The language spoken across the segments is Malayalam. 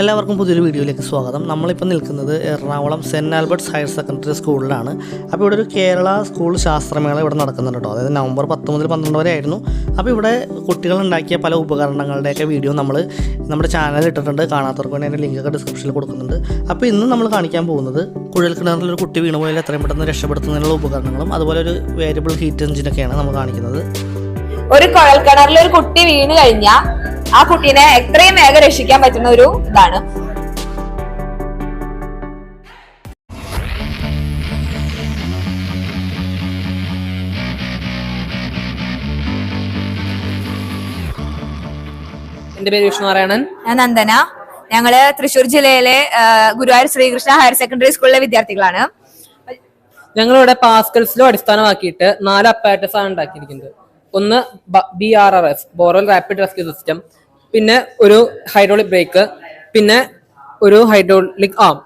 എല്ലാവർക്കും പുതിയൊരു വീഡിയോയിലേക്ക് സ്വാഗതം. നമ്മളിപ്പോൾ നിൽക്കുന്നത് Ernakulam saint Albert's higher secondary സ്കൂളിലാണ്. അപ്പോൾ ഇവിടെ ഒരു കേരള സ്കൂൾ ശാസ്ത്രമേള ഇവിടെ നടക്കുന്നുണ്ട് കേട്ടോ. അതായത് നവംബർ 10 മുതൽ 12 വരെ ആയിരുന്നു. അപ്പോൾ ഇവിടെ കുട്ടികളുണ്ടാക്കിയ പല ഉപകരണങ്ങളുടെയൊക്കെ വീഡിയോ നമ്മൾ നമ്മുടെ ചാനലിൽ ഇട്ടിട്ടുണ്ട്. കാണാത്തവർക്ക് വേണ്ടി അതിൻ്റെ ലിങ്കൊക്കെ ഡിസ്ക്രിപ്ഷനിൽ കൊടുക്കുന്നുണ്ട്. അപ്പോൾ ഇന്ന് നമ്മൾ കാണിക്കാൻ പോകുന്നത് കുഴൽക്കിണറിലൊരു കുട്ടി വീണു പോയാൽ എത്രയും പെട്ടെന്ന് രക്ഷപ്പെടുത്തുന്നതിനുള്ള ഉപകരണങ്ങളും അതുപോലെ ഒരു വേരിയബിൾ ഹീറ്റ് എഞ്ചിനൊക്കെയാണ് നമ്മൾ കാണിക്കുന്നത്. ഒരു കുഴൽക്കിണറിൽ ഒരു കുട്ടി വീണ് കഴിഞ്ഞാൽ ആ കുട്ടീനെ എത്രയും വേഗം രക്ഷിക്കാൻ പറ്റുന്ന ഒരു ഇതാണ്. എന്റെ പേര് വിഷ്ണുനാരായണൻ. ഞാൻ നന്ദന. ഞങ്ങള് തൃശ്ശൂർ ജില്ലയിലെ ഗുരുവായൂർ ശ്രീകൃഷ്ണ ഹയർ സെക്കൻഡറി സ്കൂളിലെ വിദ്യാർത്ഥികളാണ്. ഞങ്ങളിവിടെ പാസ്കൽസിലോ അടിസ്ഥാനമാക്കിയിട്ട് 4 അപ്പാരറ്റസ് ആണ് ഉണ്ടാക്കിയിരിക്കുന്നത്. ഒന്ന് BRRS borewell rapid rescue system, പിന്നെ ഒരു ഹൈഡ്രോളിക് ബ്രേക്ക്, പിന്നെ ഒരു ഹൈഡ്രോളിക് ആം.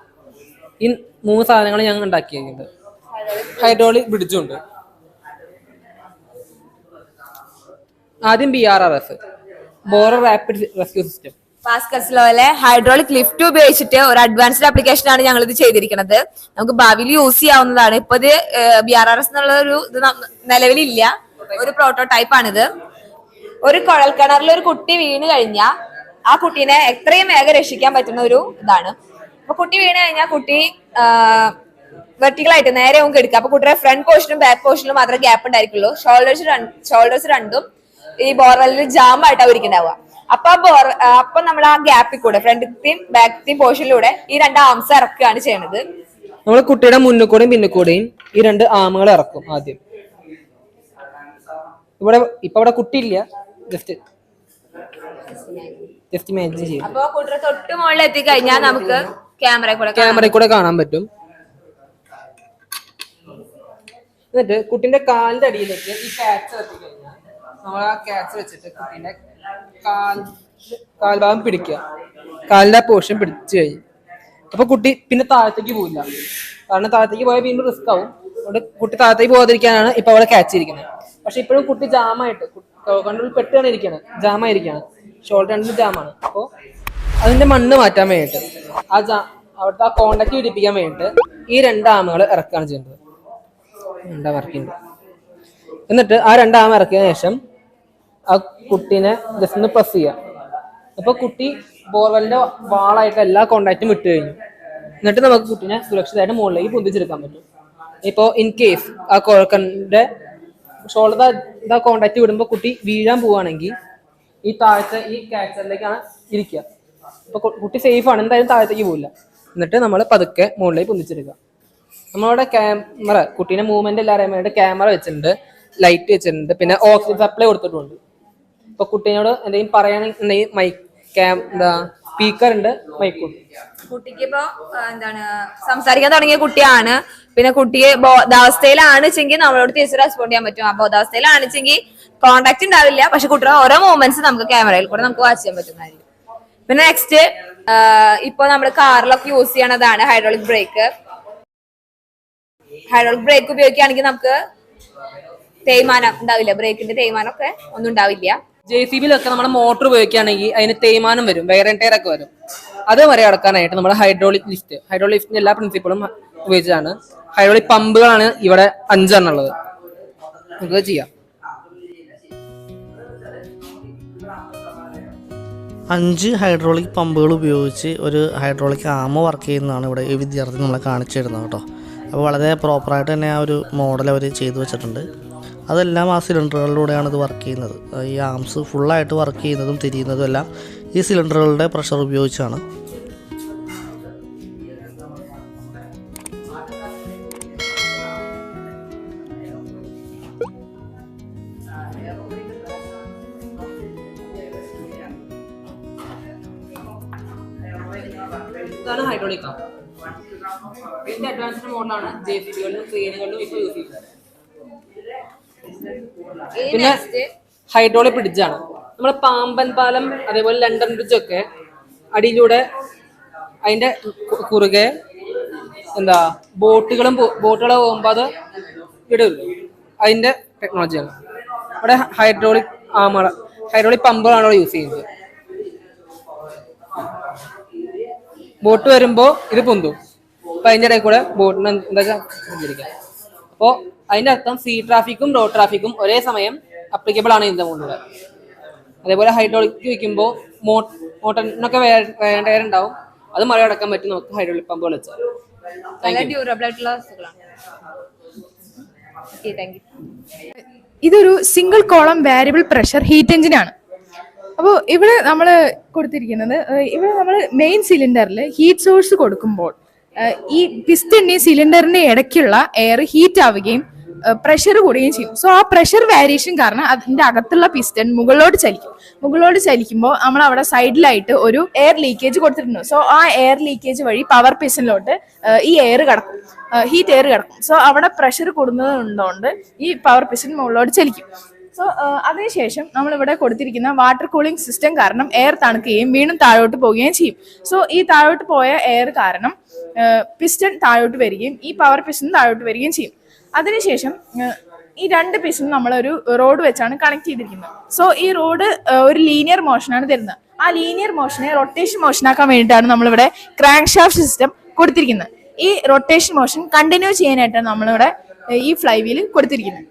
ഈ 3 സാധനങ്ങൾ ഞങ്ങൾ ഉണ്ടാക്കിയിരിക്കുന്നത്. ഹൈഡ്രോളിക് ബ്രിഡ്ജും ഉണ്ട്. ആദ്യം BRRS borewell rapid rescue system. പാസ്കൽസിലെ ഹൈഡ്രോളിക് ലിഫ്റ്റ് ഉപയോഗിച്ചിട്ട് ഒരു അഡ്വാൻസ്ഡ് ആപ്ലിക്കേഷൻ ആണ് ഞങ്ങൾ ഇത് ചെയ്തിരിക്കുന്നത്. നമുക്ക് ഭാവിയിൽ യൂസ് ചെയ്യാവുന്നതാണ്. ഇപ്പൊ ഇത് BRRS എന്നുള്ള ഒരു ഇത് നിലവിലില്ല, ഒരു പ്രോട്ടോടൈപ്പ് ആണിത്. ഒരു കുഴൽക്കിണറിൽ ഒരു കുട്ടി വീണ് കഴിഞ്ഞാൽ ആ കുട്ടീനെ എത്രയും വേഗം രക്ഷിക്കാൻ പറ്റുന്ന ഒരു ഇതാണ്. അപ്പൊ കുട്ടി വീണ് കഴിഞ്ഞാൽ കുട്ടി വെർട്ടിക്കലായിട്ട് നേരെ നമുക്ക് എടുക്കാം. അപ്പൊ കുട്ടിയുടെ ഫ്രണ്ട് പോർഷനും ബാക്ക് പോർഷനിലും മാത്രമേ ഗ്യാപ്പ് ഉണ്ടായിരിക്കുള്ളൂ. ഷോൾഡേഴ്സ് രണ്ടും ഈ ബോർവെല്ലിൽ ജാം ആയിട്ടാണ് ഇരിക്കുന്നുണ്ടാവുക. അപ്പൊ നമ്മൾ ആ ഗ്യാപ്പിൽ കൂടെ ഫ്രണ്ടിത്തെയും ബാക്കിത്തെയും പോർഷനിലൂടെ ഈ 2 ആംസ് ഇറക്കുകയാണ് ചെയ്യുന്നത്. നമ്മൾ കുട്ടിയുടെ മുന്നിൽ കൂടെയും പിന്നിൽ കൂടെയും ഈ 2 ആമുകൾ ഇറക്കും. ആദ്യം ഇവിടെ കുട്ടിയില്ല, ജസ്റ്റ് ഇമാജിൻ ചെയ്യും. അപ്പൊ കുട്ടിയുടെ തൊട്ട് മുകളിൽ എത്തിക്കഴിഞ്ഞാൽ നമുക്ക് ക്യാമറയിൽ കൂടെ കാണാൻ പറ്റും. എന്നിട്ട് കുട്ടിന്റെ കാലിന്റെ അടിയിലേക്ക് ഈ ക്യാച്ച് എത്തിക്കഴിഞ്ഞാൽ നമ്മൾ ആ ക്യാച്ച് വെച്ചിട്ട് കുട്ടീന്റെ കാൽഭാഗം പിടിക്കുക. കാലിന്റെ പോർഷൻ പിടിച്ചു കഴിഞ്ഞു അപ്പൊ കുട്ടി പിന്നെ താഴത്തേക്ക് പോവില്ല. കാരണം താഴത്തേക്ക് പോയാൽ വീണ്ടും റിസ്ക് ആവും. അതുകൊണ്ട് കുട്ടി താഴത്തേക്ക് പോകാതിരിക്കാനാണ് ഇപ്പൊ അവിടെ ക്യാച്ച് ഇരിക്കുന്നത്. പക്ഷെ ഇപ്പോഴും കുട്ടി ജാമായിട്ട് കണ്ണുള്ളിൽ പെട്ടാണ് ഇരിക്കുന്നത്, ജാമായിരിക്കാണ്, ഷോൾഡർ രണ്ടും ജാമാണ്. അപ്പോൾ അതിന്റെ മണ്ണ് മാറ്റാൻ വേണ്ടിയിട്ട് അവിടുത്തെ ആ കോണ്ടാക്ട് പിടിപ്പിക്കാൻ വേണ്ടിയിട്ട് ഈ 2 ആമുകൾ ഇറക്കുകയാണ് ചെയ്യുന്നത്. 2 ഇറക്കിണ്ട്. എന്നിട്ട് ആ 2 ആമ ഇറക്കിയതിനു ശേഷം ആ കുട്ടീനെ ജസ്റ്റ് ഒന്ന് പ്രസ് ചെയ്യാം. അപ്പൊ കുട്ടി ബോർവെല്ലിന്റെ വാളായിട്ട് എല്ലാ കോണ്ടാക്റ്റും വിട്ടു കഴിഞ്ഞു. എന്നിട്ട് നമുക്ക് കുട്ടീനെ സുരക്ഷിതമായിട്ട് മുകളിലേക്ക് പൊന്തിച്ചെടുക്കാൻ പറ്റും. ഇപ്പോ ഇൻ കേസ് ആ കുഴൽക്കിണറിന്റെ ഷോൾഡർ കോണ്ടാക്ട് വിടുമ്പോൾ കുട്ടി വീഴാൻ പോവുകയാണെങ്കിൽ ഈ താഴത്തെ ഈ ക്യാച്ചറിലേക്കാണ് ഇരിക്കുക. അപ്പൊ കുട്ടി സേഫ് ആണ്, എന്തായാലും താഴത്തേക്ക് പോവില്ല. എന്നിട്ട് നമ്മൾ പതുക്കെ മുകളിലേക്ക് പൊന്തിച്ചെടുക്കുക. നമ്മളവിടെ ക്യാമറ, കുട്ടീനെ മൂവ്മെന്റ് എല്ലാം അറിയാൻ വേണ്ടി ക്യാമറ വെച്ചിട്ടുണ്ട്, ലൈറ്റ് വെച്ചിട്ടുണ്ട്, പിന്നെ ഓക്സിജൻ സപ്ലൈ കൊടുത്തിട്ടുണ്ട്. ഇപ്പൊ കുട്ടീനോട് എന്തെങ്കിലും പറയാനെങ്കിൽ സ്പീക്കർ ഉണ്ട്, മൈക്കുണ്ട്. കുട്ടിക്ക് ഇപ്പൊ സംസാരിക്കാൻ തുടങ്ങിയ കുട്ടിയാണ്. പിന്നെ കുട്ടിയെ ബോധാവസ്ഥയിലാണെച്ചെങ്കിൽ നമ്മളോട് തിരിച്ച് റെസ്പോണ്ട് ചെയ്യാൻ പറ്റും. ആ ബോധാവസ്ഥയിലാണെച്ചെങ്കിൽ കോണ്ടാക്ട് ഉണ്ടാവില്ല, പക്ഷെ കുട്ടിയുടെ ഓരോ മൂവ്മെന്റ്സ് നമുക്ക് ക്യാമറയിൽ കൂടെ നമുക്ക് വാച്ച് ചെയ്യാൻ പറ്റുന്നതായിരിക്കും. പിന്നെ നെക്സ്റ്റ് ഇപ്പൊ നമ്മൾ കാറിലൊക്കെ യൂസ് ചെയ്യണതാണ് ഹൈഡ്രോളിക് ബ്രേക്ക്. ഹൈഡ്രോളിക് ബ്രേക്ക് ഉപയോഗിക്കുകയാണെങ്കിൽ നമുക്ക് തേയ്മാനം ഉണ്ടാവില്ല, ബ്രേക്കിന്റെ തേയ്മാനം ഒക്കെ ഒന്നും ഉണ്ടാവില്ല. JCBയിലൊക്കെ നമ്മൾ മോട്ടോർ ഉപയോഗിക്കുകയാണെങ്കിൽ അതിന് തേയ്മാനം വരും, വെയർ ആൻഡ് ടയർ ഒക്കെ വരും. അത് മറികടക്കാനായിട്ട് നമ്മൾ ഹൈഡ്രോളിക് ലിഫ്റ്റിന്റെ എല്ലാ പ്രിൻസിപ്പിളും ഉപയോഗിച്ചതാണ്. ഹൈഡ്രോളിക് പമ്പുകളാണ് ഇവിടെ 5 എണ്ണം ഉള്ളത്. നമുക്ക് ചെയ്യാം. 5 ഹൈഡ്രോളിക് പമ്പുകൾ ഉപയോഗിച്ച് ഒരു ഹൈഡ്രോളിക് ആമ വർക്ക് ചെയ്യുന്നതാണ് ഇവിടെ ഈ വിദ്യാർത്ഥി നമ്മളെ കാണിച്ചു തരുന്നത് കേട്ടോ. അപ്പോൾ വളരെ പ്രോപ്പറായിട്ട് തന്നെ ആ ഒരു മോഡൽ അവർ ചെയ്തു വെച്ചിട്ടുണ്ട്. അതെല്ലാം ആ സിലിണ്ടറുകളിലൂടെയാണ് ഇത് വർക്ക് ചെയ്യുന്നത്. ഈ ആംസ് ഫുള്ളായിട്ട് വർക്ക് ചെയ്യുന്നതും തിരിയുന്നതും എല്ലാം ഈ സിലിണ്ടറുകളുടെ പ്രഷർ ഉപയോഗിച്ചാണ്. ഇതാണ് ഹൈഡ്രോളിക് ആം. ഇതിന്റെ അഡ്വാൻസ്ഡ് മോഡലാണ് JCBകളിലും ട്രെയിനുകളിലും ഇപ്പോൾ യൂസ് ചെയ്യുന്നത്. പിന്നെ ഹൈഡ്രോളിക് ബ്രിഡ്ജാണ്. നമ്മുടെ പാമ്പൻ പാലം, അതേപോലെ ലണ്ടൻ ബ്രിഡ്ജ് ഒക്കെ അടിയിലൂടെ അതിന്റെ കുറുകെ ബോട്ടുകൾ പോകുമ്പോൾ അത് ഇടരുത്. അതിന്റെ ടെക്നോളജിയാണ്. അവിടെ ഹൈഡ്രോളിക് പമ്പുകളാണ് യൂസ് ചെയ്യുന്നത്. ബോട്ട് വരുമ്പോൾ ഇത് പൊന്തും. അപ്പൊ അതിൻ്റെ ഇടയിൽ കൂടെ ബോട്ടിന് എന്താ സഞ്ചരിക്കാം. അപ്പോൾ അതിന്റെ അർത്ഥം സീ ട്രാഫിക്കും റോഡ് ട്രാഫിക്കും ഒരേ സമയം അപ്ലിക്കബിൾ ആണ് ഇതിന്റെ മുകളിലൂടെ. അതേപോലെ ഹൈഡ്രോളിക് വയ്ക്കുമ്പോൾ മോട്ടറിനൊക്കെ വേണ്ട ഉണ്ടാവും, അത് മറികടക്കാൻ പറ്റും നമുക്ക് ഹൈഡ്രോളിക് പമ്പ് വിളിച്ചാൽ. ഡ്യൂറബിൾ ആയിട്ടുള്ള വസ്തുക്കളാണ്. ഇതൊരു single column variable pressure heat എഞ്ചിനാണ്. അപ്പോൾ ഇവിടെ നമ്മൾ കൊടുത്തിരിക്കുന്നത്, ഇവിടെ നമ്മൾ മെയിൻ സിലിണ്ടറിൽ ഹീറ്റ് സോഴ്സ് കൊടുക്കുമ്പോൾ ഈ പിസ്റ്റണിന്റെയും സിലിണ്ടറിന്റെയും ഇടയ്ക്കുള്ള എയർ ഹീറ്റ് ആവുകയും പ്രഷർ കൂടുകയും ചെയ്യും. സോ ആ പ്രഷർ വേരിയേഷൻ കാരണം അതിന്റെ അകത്തുള്ള പിസ്റ്റൺ മുകളിലോട്ട് ചലിക്കുമ്പോൾ നമ്മൾ അവിടെ സൈഡിലായിട്ട് ഒരു എയർ ലീക്കേജ് കൊടുത്തിട്ടുണ്ട്. സോ ആ എയർ ലീക്കേജ് വഴി പവർ പിസ്റ്റണിലോട്ട് ഈ എയർ കടക്കും, ഹീറ്റ് എയർ കിടക്കും. സോ അവിടെ പ്രഷർ കൂടുന്നതുകൊണ്ട് ഈ പവർ പിസ്റ്റൺ മുകളിലോട്ട് ചലിക്കും. സോ അതിനുശേഷം നമ്മളിവിടെ കൊടുത്തിരിക്കുന്ന വാട്ടർ കൂളിംഗ് സിസ്റ്റം കാരണം എയർ തണുക്കുകയും വീണ്ടും താഴോട്ട് പോവുകയും ചെയ്യും. സോ ഈ താഴോട്ട് പോയ എയർ കാരണം പിസ്റ്റൺ താഴോട്ട് വരികയും ഈ പവർ പിസ്റ്റൺ താഴോട്ട് വരികയും ചെയ്യും. അതിനുശേഷം ഈ രണ്ട് പിസ്റ്റൺ നമ്മളൊരു റോഡ് വെച്ചാണ് കണക്ട് ചെയ്തിരിക്കുന്നത്. സോ ഈ റോഡ് ഒരു ലീനിയർ മോഷനാണ് തരുന്നത്. ആ ലീനിയർ മോഷനെ റൊട്ടേഷൻ മോഷനാക്കാൻ വേണ്ടിയിട്ടാണ് നമ്മളിവിടെ ക്രാങ്ക് ഷാഫ്റ്റ് സിസ്റ്റം കൊടുത്തിരിക്കുന്നത്. ഈ റൊട്ടേഷൻ മോഷൻ കണ്ടിന്യൂ ചെയ്യാനായിട്ടാണ് നമ്മളിവിടെ ഈ ഫ്ലൈ വീല് കൊടുത്തിരിക്കുന്നത്.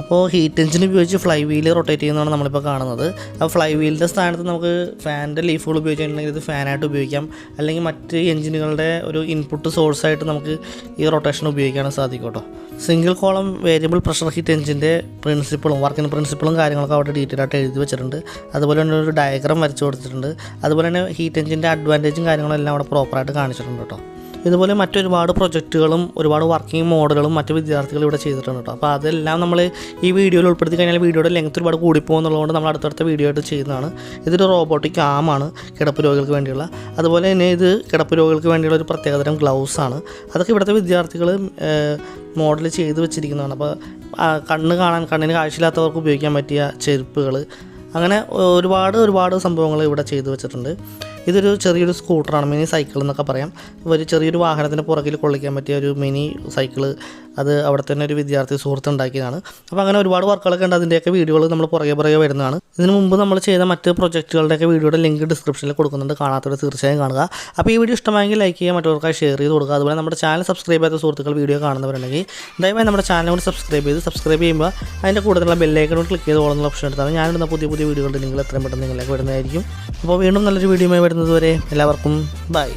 അപ്പോൾ ഹീറ്റ് എഞ്ചിൻ ഉപയോഗിച്ച് ഫ്ലൈ വീല് റൊട്ടേറ്റ് ചെയ്യുന്നതാണ് നമ്മളിപ്പോൾ കാണുന്നത്. ആ ഫ്ലൈ വീലിൻ്റെ സ്ഥാനത്ത് നമുക്ക് ഫാനിൻ്റെ ലീഫുകൾ ഉപയോഗിച്ചിട്ടുണ്ടെങ്കിൽ ഇത് ഫാനായിട്ട് ഉപയോഗിക്കാം, അല്ലെങ്കിൽ മറ്റ് എഞ്ചിനുകളുടെ ഒരു ഇൻപുട്ട് സോഴ്സായിട്ട് നമുക്ക് ഈ റൊട്ടേഷൻ ഉപയോഗിക്കാൻ സാധിക്കും കേട്ടോ. Single column variable pressure heat എഞ്ചിൻ്റെ പ്രിൻസിപ്പിളും വർക്കിംഗ് പ്രിൻസിപ്പിളും കാര്യങ്ങളൊക്കെ അവിടെ ഡീറ്റെയിൽ ആയിട്ട് എഴുതി വെച്ചിട്ടുണ്ട്. അതുപോലെ തന്നെ ഒരു ഡയഗ്രാം വരച്ച് കൊടുത്തിട്ടുണ്ട്. അതുപോലെ തന്നെ ഹീറ്റ് എഞ്ചിൻ്റെ അഡ്വാൻറ്റേജും കാര്യങ്ങളും എല്ലാം അവിടെ പ്രോപ്പറായിട്ട് കാണിച്ചിട്ടുണ്ട് കേട്ടോ. ഇതുപോലെ മറ്റൊരുപാട് പ്രൊജക്റ്റുകളും ഒരുപാട് വർക്കിംഗ് മോഡലുകളും മറ്റ് വിദ്യാർത്ഥികൾ ഇവിടെ ചെയ്തിട്ടുണ്ട് കേട്ടോ. അപ്പോൾ അതെല്ലാം നമ്മൾ ഈ വീഡിയോയിൽ ഉൾപ്പെടുത്തി കഴിഞ്ഞാൽ വീഡിയോയുടെ ലെങ്ത് ഒരുപാട് കൂടിപ്പോകുന്നുള്ളതുകൊണ്ട് നമ്മൾ അടുത്തടുത്ത വീഡിയോ ആയിട്ട് ചെയ്യുന്നതാണ്. ഇതൊരു റോബോട്ടിക് ആമാണ് കിടപ്പ് രോഗികൾക്ക് വേണ്ടിയുള്ള. അതുപോലെ തന്നെ ഇത് കിടപ്പ് രോഗികൾക്ക് വേണ്ടിയുള്ള ഒരു പ്രത്യേകതരം ഗ്ലൗസ് ആണ്. അതൊക്കെ ഇവിടുത്തെ വിദ്യാർത്ഥികൾ മോഡൽ ചെയ്ത് വെച്ചിരിക്കുന്നതാണ്. അപ്പോൾ കണ്ണിന് കാഴ്ചയില്ലാത്തവർക്ക് ഉപയോഗിക്കാൻ പറ്റിയ ചെരുപ്പുകൾ, അങ്ങനെ ഒരുപാട് സംഭവങ്ങൾ ഇവിടെ ചെയ്തു വെച്ചിട്ടുണ്ട്. ഇതൊരു ചെറിയൊരു സ്കൂട്ടറാണ്, മിനി സൈക്കിൾ എന്നൊക്കെ പറയാം. ഒരു ചെറിയൊരു വാഹനത്തിന് പുറകിൽ കൊള്ളിക്കാൻ പറ്റിയ ഒരു മിനി സൈക്കിള്, അത് അവിടെ തന്നെ ഒരു വിദ്യാർത്ഥി സുഹൃത്ത് ഉണ്ടാക്കിയതാണ്. അപ്പോൾ അങ്ങനെ ഒരുപാട് വർക്കുകളൊക്കെ ഉണ്ട്. അതിൻ്റെയൊക്കെ വീഡിയോകൾ നമ്മൾ പുറകെ വരുന്നതാണ്. ഇതിനു മുമ്പ് നമ്മൾ ചെയ്ത മറ്റ് പ്രൊജക്റ്റുകളുടെയൊക്കെ വീഡിയോയുടെ ലിങ്ക് ഡിസ്ക്രിപ്ഷനിൽ കൊടുക്കുന്നുണ്ട്, കാണാത്തവർ തീർച്ചയായും കാണുക. അപ്പോൾ ഈ വീഡിയോ ഇഷ്ടമായെങ്കിൽ ലൈക്ക് ചെയ്യുക, മറ്റവർക്കായി ഷെയർ ചെയ്ത് കൊടുക്കുക. അതുപോലെ നമ്മുടെ ചാനൽ സബ്സ്ക്രൈബ് ചെയ്യാത്ത സുഹൃത്തുക്കൾ വീഡിയോ കാണുന്നവരുണ്ടെങ്കിൽ ദയവായി നമ്മുടെ ചാനൽ കൂടി സബ്സ്ക്രൈബ് ചെയ്യുമ്പോൾ അതിൻ്റെ കൂടുതലുള്ള ബെല്ലൈക്കൺ ക്ലിക്ക് ചെയ്ത് ഓളുന്ന ഓപ്ഷൻ എടുത്താൽ ഞാനിടുന്ന പുതിയ വീഡിയോകളുടെ ലിങ്ക് എത്രയും പെട്ടെന്ന് നിങ്ങളിലേക്ക് വരുന്നതായിരിക്കും. അപ്പോൾ വീണ്ടും നല്ലൊരു വീഡിയോയുമായി വരുന്നതുവരെ എല്ലാവർക്കും ബൈ.